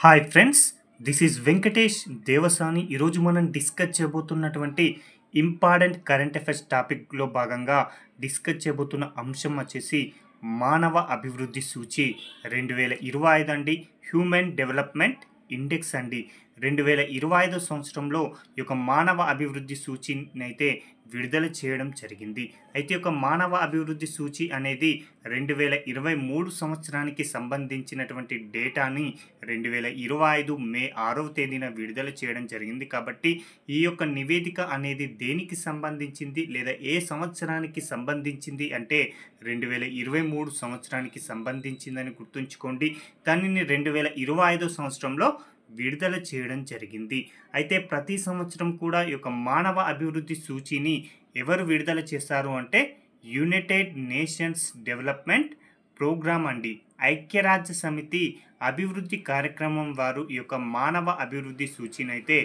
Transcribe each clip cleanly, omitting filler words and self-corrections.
Hi friends, this is Venkatesh Devasani. ఈరోజు మనం discuss చేయబోతున్నటువంటి important current affairs టాపిక్లో భాగంగా డిస్కస్ చేయబోతున్న అంశం వచ్చేసి మానవ అభివృద్ధి సూచి 2025 అండి. హ్యూమన్ డెవలప్మెంట్ ఇండెక్స్ అండి. 2025 సంవత్సరంలో ఈ యొక్క మానవ అభివృద్ధి సూచిని అయితే విడుదల చేయడం జరిగింది. అయితే ఒక మానవ అభివృద్ధి సూచి అనేది 2023 సంవత్సరానికి సంబంధించినటువంటి డేటాని 2025 మే 6వ తేదీన విడుదల చేయడం జరిగింది. కాబట్టి ఈ యొక్క నివేదిక అనేది దేనికి సంబంధించింది లేదా ఏ సంవత్సరానికి సంబంధించింది అంటే 2023 సంవత్సరానికి సంబంధించిందని గుర్తుంచుకోండి. దానిని 2025 సంవత్సరంలో విడుదల చేయడం జరిగింది. అయితే ప్రతి సంవత్సరం కూడా ఈ యొక్క మానవ అభివృద్ధి సూచిని ఎవరు విడుదల చేస్తారు అంటే యునైటెడ్ నేషన్స్ డెవలప్మెంట్ ప్రోగ్రామ్ అండి. ఐక్యరాజ్య సమితి అభివృద్ధి కార్యక్రమం వారు ఈ యొక్క మానవ అభివృద్ధి సూచిని అయితే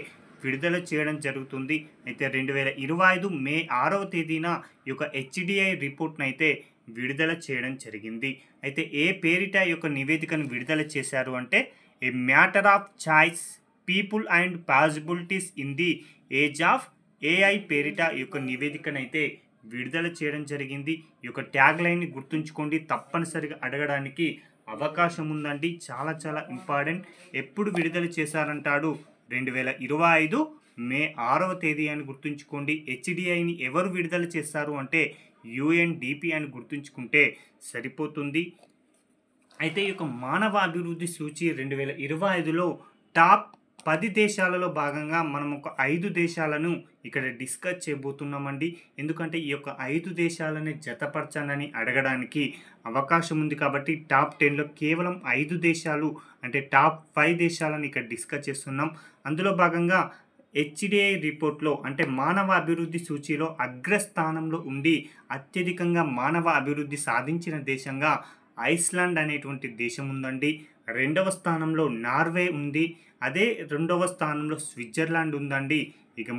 విడుదల చేయడం జరుగుతుంది. అయితే 2025 మే 6వ తేదీన ఈ యొక్క హెచ్డిఐ రిపోర్ట్ను అయితే విడుదల చేయడం జరిగింది. అయితే ఏ పేరిట ఈ యొక్క నివేదికను విడుదల చేశారు అంటే a matter of choice people and possibilities in the age of AI పేరిట ఈ యొక్క నివేదికనైతే విడుదల చేయడం జరిగింది. ఈ యొక్క ట్యాగ్ లైన్ని గుర్తుంచుకోండి, తప్పనిసరిగా అడగడానికి అవకాశం ఉందండి. చాలా చాలా ఇంపార్టెంట్. ఎప్పుడు విడుదల చేశారంటాడు 2025 మే 6వ తేదీ అని గుర్తుంచుకోండి. హెచ్డిఐని ఎవరు విడుదల చేస్తారు అంటే యుఎన్డిపి అని గుర్తుంచుకుంటే సరిపోతుంది. అయితే ఈ యొక్క మానవ అభివృద్ధి సూచి 2025లో టాప్ 10 దేశాలలో భాగంగా మనం ఒక 5 దేశాలను ఇక్కడ డిస్కస్ చేయబోతున్నామండి. ఎందుకంటే ఈ యొక్క 5 దేశాలని జతపరచాలని అడగడానికి అవకాశం ఉంది. కాబట్టి టాప్ 10లో కేవలం 5 దేశాలు అంటే టాప్ 5 దేశాలను ఇక్కడ డిస్కస్ చేస్తున్నాం. అందులో భాగంగా హెచ్డిఐ రిపోర్ట్లో అంటే మానవ అభివృద్ధి సూచిలో అగ్రస్థానంలో ఉండి అత్యధికంగా మానవ అభివృద్ధి సాధించిన దేశంగా ఐస్లాండ్ అనేటువంటి దేశం ఉందండి. రెండవ స్థానంలో నార్వే ఉంది. అదే రెండవ స్థానంలో స్విట్జర్లాండ్ ఉందండి. ఇక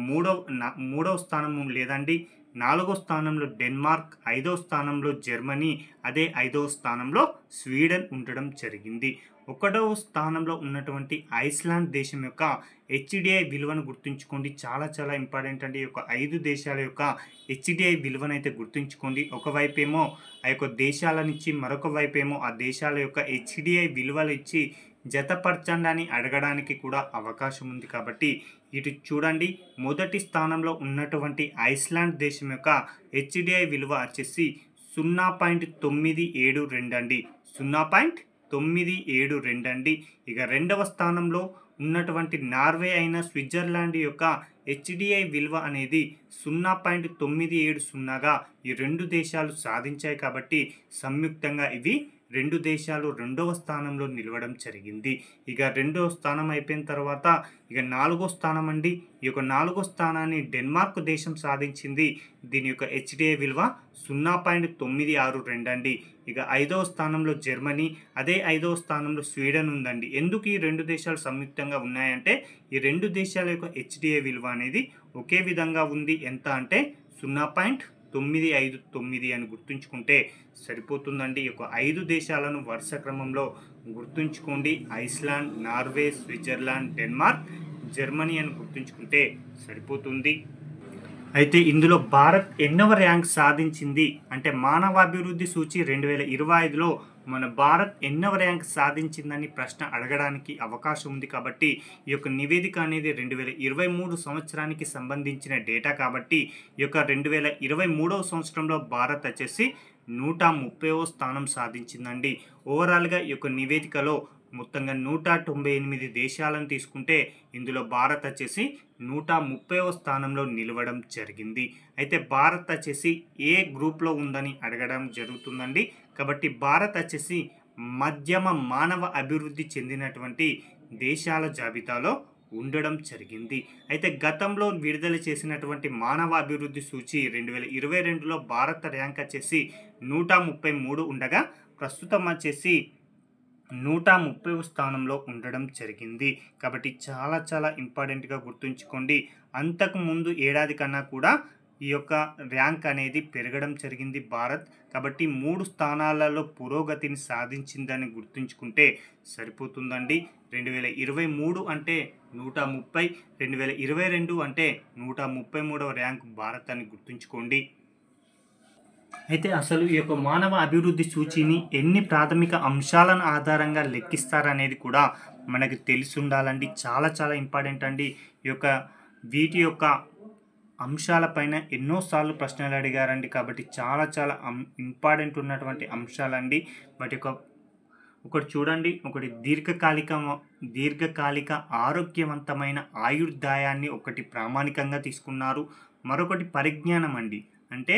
మూడవ స్థానం లేదండి. 4వ స్థానంలో డెన్మార్క్, 5వ స్థానంలో జర్మనీ, అదే 5వ స్థానంలో స్వీడన్ ఉండడం జరిగింది. 1వ స్థానంలో ఉన్నటువంటి ఐస్లాండ్ దేశం యొక్క హెచ్డిఐ విలువను గుర్తుంచుకోండి. చాలా చాలా ఇంపార్టెంట్ అండి. ఈ యొక్క 5 దేశాల యొక్క హెచ్డిఐ విలువను అయితే గుర్తుంచుకోండి. ఒకవైపేమో ఆ యొక్క దేశాలనిచ్చి మరొక వైపేమో ఆ దేశాల యొక్క హెచ్డిఐ విలువలు ఇచ్చి జతపరచండి అని అడగడానికి కూడా అవకాశం ఉంది. కాబట్టి ఇటు చూడండి, మొదటి స్థానంలో ఉన్నటువంటి ఐస్లాండ్ దేశం యొక్క హెచ్డిఐ విలువ వచ్చేసి 0.972 అండి. 0.972 అండి. ఇక రెండవ స్థానంలో ఉన్నటువంటి నార్వే అయిన స్విట్జర్లాండ్ యొక్క హెచ్డిఐ విలువ అనేది 0.970గా ఈ రెండు దేశాలు సాధించాయి. కాబట్టి సంయుక్తంగా ఇవి రెండు దేశాలు రెండవ స్థానంలో నిలవడం జరిగింది. ఇక రెండవ స్థానం అయిపోయిన తర్వాత ఇక 4వ స్థానం అండి. ఈ యొక్క 4వ స్థానాన్ని డెన్మార్క్ దేశం సాధించింది. దీని యొక్క హెచ్డిఐ విలువ 0.962 అండి. ఇక 5వ స్థానంలో జర్మనీ, అదే 5వ స్థానంలో స్వీడన్ ఉందండి. ఎందుకు ఈ రెండు దేశాలు సంయుక్తంగా ఉన్నాయంటే ఈ రెండు దేశాల యొక్క హెచ్డిఐ విలువ అనేది ఒకే విధంగా ఉంది. ఎంత అంటే 0.959 అని గుర్తుంచుకుంటే సరిపోతుందండి. ఈ యొక్క 5 దేశాలను వరుస క్రమంలో గుర్తుంచుకోండి. Iceland, Norway, Switzerland, Denmark, Germany అని గుర్తుంచుకుంటే సరిపోతుంది. అయితే ఇందులో భారత్ ఎన్నవ ర్యాంక్ సాధించింది అంటే మానవాభివృద్ధి సూచి 2025లో మన భారత్ ఎన్నవ ర్యాంక్ సాధించిందని ప్రశ్న అడగడానికి అవకాశం ఉంది. కాబట్టి ఈ యొక్క నివేదిక అనేది 2023 సంవత్సరానికి సంబంధించిన డేటా. కాబట్టి ఈ యొక్క 2023వ సంవత్సరంలో భారత్ వచ్చేసి 130వ స్థానం సాధించిందండి. ఓవరాల్గా ఈ యొక్క నివేదికలో మొత్తంగా 198 దేశాలను తీసుకుంటే ఇందులో భారత్ వచ్చేసి 130వ స్థానంలో నిలవడం జరిగింది. అయితే భారత్ వచ్చేసి ఏ గ్రూప్లో ఉందని అడగడం జరుగుతుందండి. కాబట్టి భారత్ వచ్చేసి మధ్యమ మానవ అభివృద్ధి చెందినటువంటి దేశాల జాబితాలో ఉండడం జరిగింది. అయితే గతంలో విడుదల చేసినటువంటి మానవ అభివృద్ధి సూచి 2022లో భారత ర్యాంక్ వచ్చేసి 133 ఉండగా ప్రస్తుతం వచ్చేసి 130వ స్థానంలో ఉండడం జరిగింది. కాబట్టి చాలా చాలా ఇంపార్టెంట్గా గుర్తుంచుకోండి. అంతకుముందు ఏడాది కన్నా కూడా ఈ యొక్క ర్యాంక్ అనేది పెరగడం జరిగింది భారత్. కాబట్టి 3 స్థానాలలో పురోగతిని సాధించిందని గుర్తుంచుకుంటే సరిపోతుందండి. 2023 అంటే 130, 2022 అంటే 133వ ర్యాంక్ భారత్ అని గుర్తుంచుకోండి. అయితే అసలు ఈ యొక్క మానవ అభివృద్ధి సూచీని ఎన్ని ప్రాథమిక అంశాలను ఆధారంగా లెక్కిస్తారనేది కూడా మనకి తెలిసి ఉండాలండి. చాలా చాలా ఇంపార్టెంట్ అండి. వీటి యొక్క అంశాలపైన ఎన్నోసార్లు ప్రశ్నలు అడిగారండి. కాబట్టి చాలా చాలా ఇంపార్టెంట్ ఉన్నటువంటి అంశాలండి. వాటి యొక్క ఒకటి చూడండి, ఒకటి దీర్ఘకాలిక ఆరోగ్యవంతమైన ఆయుర్దాయాన్ని ఒకటి ప్రామాణికంగా తీసుకున్నారు. మరొకటి పరిజ్ఞానం అండి. అంటే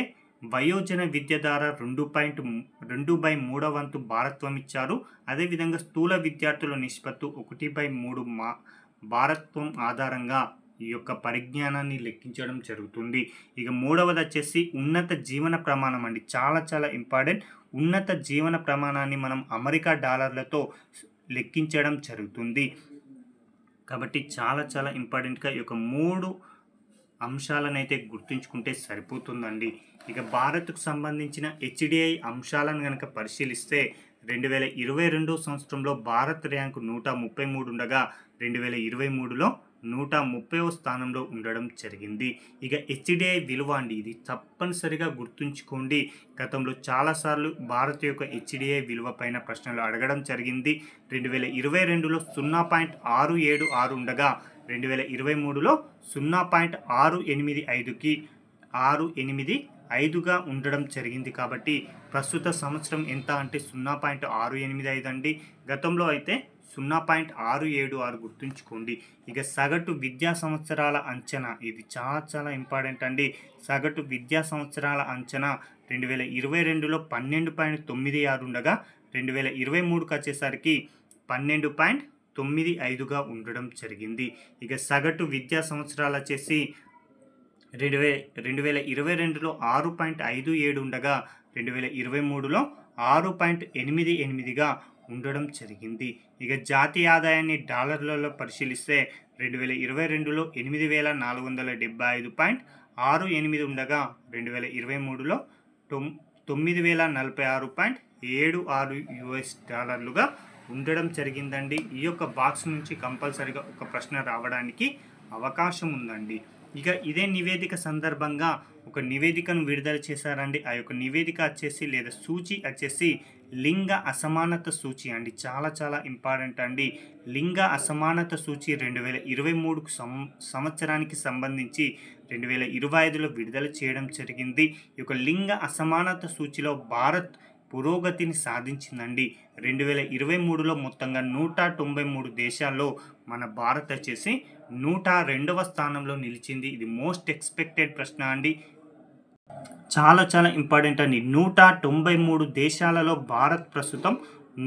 వయోజన విద్య ద్వారా 2/3 వంతు భారత్వం ఇచ్చారు. అదేవిధంగా స్థూల విద్యార్థుల నిష్పత్తి 1/3 భారత్వం ఆధారంగా ఈ యొక్క పరిజ్ఞానాన్ని లెక్కించడం జరుగుతుంది. ఇక మూడవది వచ్చేసి ఉన్నత జీవన ప్రమాణం అండి. చాలా చాలా ఇంపార్టెంట్. ఉన్నత జీవన ప్రమాణాన్ని మనం అమెరికా డాలర్లతో లెక్కించడం జరుగుతుంది. కాబట్టి చాలా చాలా ఇంపార్టెంట్గా ఈ యొక్క 3 అంశాలను అయితే గుర్తుంచుకుంటే సరిపోతుందండి. ఇక భారత్కు సంబంధించిన హెచ్డిఐ అంశాలను కనుక పరిశీలిస్తే 2022 సంవత్సరంలో భారత్ ర్యాంకు 133 ఉండగా 2023లో 130వ స్థానంలో ఉండడం జరిగింది. ఇక హెచ్డిఐ విలువ అండి, ఇది తప్పనిసరిగా గుర్తుంచుకోండి. గతంలో చాలాసార్లు భారత్ యొక్క హెచ్డిఐ విలువ పైన ప్రశ్నలు అడగడం జరిగింది. 2022లో 0.676 ఉండగా 2023లో 0.685గా ఉండడం జరిగింది. కాబట్టి ప్రస్తుత సంవత్సరం ఎంత అంటే 0.685 అండి. గతంలో అయితే 0.676 గుర్తుంచుకోండి. ఇక సగటు విద్యా సంవత్సరాల అంచనా, ఇది చాలా చాలా ఇంపార్టెంట్ అండి. సగటు విద్యా సంవత్సరాల అంచనా 2022లో 12.96 ఉండగా 2023కి వచ్చేసరికి 12.95గా ఉండడం జరిగింది. ఇక సగటు విద్యా సంవత్సరాలు వచ్చేసి 2022లో 6.57 ఉండగా 2023లో 6.88గా ఉండడం జరిగింది. ఇక జాతీయ ఆదాయాన్ని డాలర్లలో పరిశీలిస్తే 2022లో 8,475.68 ఉండగా 2023లో 9,046.76 US డాలర్లుగా ఉండడం జరిగిందండి. ఈ యొక్క బాక్స్ నుంచి కంపల్సరిగా ఒక ప్రశ్న రావడానికి అవకాశం ఉందండి. ఇక ఇదే నివేదిక సందర్భంగా ఒక నివేదికను విడుదల చేశారండి. ఆ యొక్క నివేదిక వచ్చేసి లేదా సూచి వచ్చేసి లింగ అసమానత సూచి అండి. చాలా చాలా ఇంపార్టెంట్ అండి. లింగ అసమానత సూచి 2023 సంవత్సరానికి సంబంధించి 2025లో విడుదల చేయడం జరిగింది. ఈ యొక్క లింగ అసమానత సూచిలో భారత్ పురోగతిని సాధించిందండి. 2023లో మొత్తంగా 193 దేశాల్లో మన భారత్ వచ్చేసి 102వ స్థానంలో నిలిచింది. ఇది మోస్ట్ ఎక్స్పెక్టెడ్ ప్రశ్న అండి. చాలా చాలా ఇంపార్టెంట్ అండి. 193 దేశాలలో భారత్ ప్రస్తుతం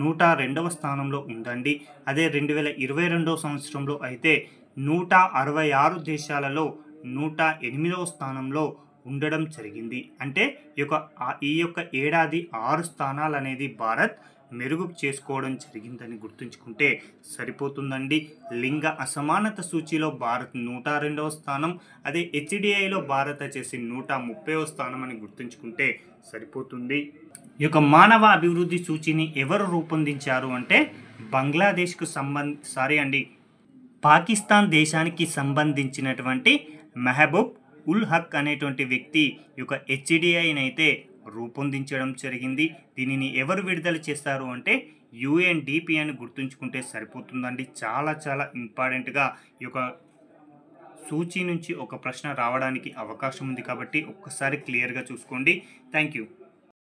102వ స్థానంలో ఉందండి. అదే 2022 సంవత్సరంలో అయితే 166 దేశాలలో 108వ స్థానంలో ఉండడం జరిగింది. అంటే ఈ యొక్క ఏడాది 6 స్థానాలు అనేది భారత్ మెరుగు చేసుకోవడం జరిగిందని గుర్తుంచుకుంటే సరిపోతుందండి. లింగ అసమానత సూచిలో భారత్ 102వ స్థానం, అదే హెచ్డిఐలో భారత్ వచ్చేసి 130వ స్థానం అని గుర్తుంచుకుంటే సరిపోతుంది. ఈ యొక్క మానవ అభివృద్ధి సూచిని ఎవరు రూపొందించారు అంటే పాకిస్తాన్ దేశానికి సంబంధించినటువంటి మెహబూబ్ ఉల్ హక్ అనేటువంటి వ్యక్తి ఈ యొక్క హెచ్డిఐని అయితే రూపొందించడం జరిగింది. దీనిని ఎవరు విడుదల చేస్తారు అంటే UNDP అని గుర్తుంచుకుంటే సరిపోతుందండి. చాలా చాలా ఇంపార్టెంట్గా ఈ యొక్క సూచి నుంచి ఒక ప్రశ్న రావడానికి అవకాశం ఉంది. కాబట్టి ఒక్కసారి క్లియర్గా చూసుకోండి. Thank you.